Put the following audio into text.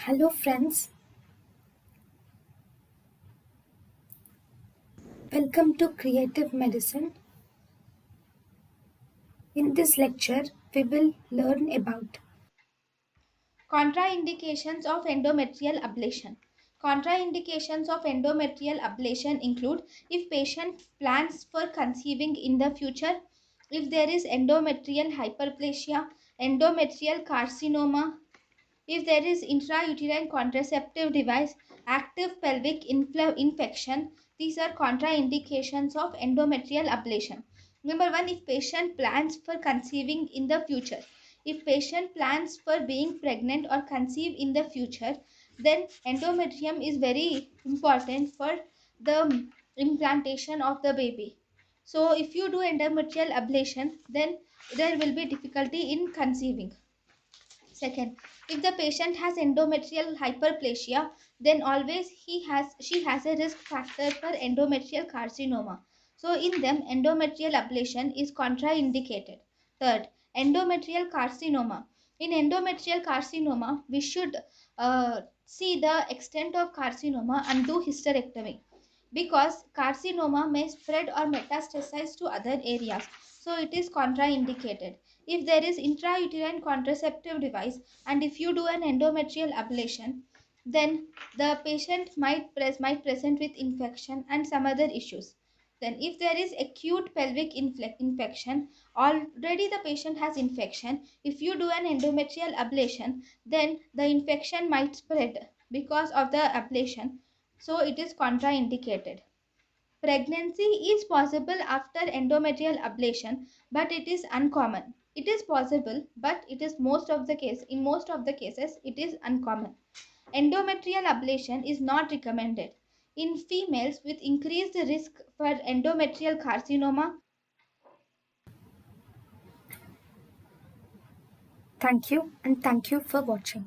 Hello, friends. Welcome to Creative Medicine. In this lecture, we will learn about Contraindications of endometrial ablation. Contraindications of endometrial ablation include if patient plans for conceiving in the future, if there is endometrial hyperplasia, endometrial carcinoma, if there is intrauterine contraceptive device, active pelvic infection. These are contraindications of endometrial ablation. Number 1, if patient plans for conceiving in the future. If patient plans for being pregnant or conceive in the future, then endometrium is very important for the implantation of the baby. So if you do endometrial ablation, then there will be difficulty in conceiving. Second, if the patient has endometrial hyperplasia, then always she has a risk factor for endometrial carcinoma. So in them, endometrial ablation is contraindicated. Third, endometrial carcinoma. In endometrial carcinoma, we should see the extent of carcinoma and do hysterectomy because carcinoma may spread or metastasize to other areas, so it is contraindicated. If there is intrauterine contraceptive device and if you do an endometrial ablation, then the patient might present with infection and some other issues. Then if there is acute pelvic infection, already the patient has infection, if you do an endometrial ablation, then the infection might spread because of the ablation, so it is contraindicated. Pregnancy is possible after endometrial ablation, but it is uncommon. It is possible, but it is in most of the cases it is uncommon. Endometrial ablation is not recommended in females with increased risk for endometrial carcinoma. thank you and thank you for watching.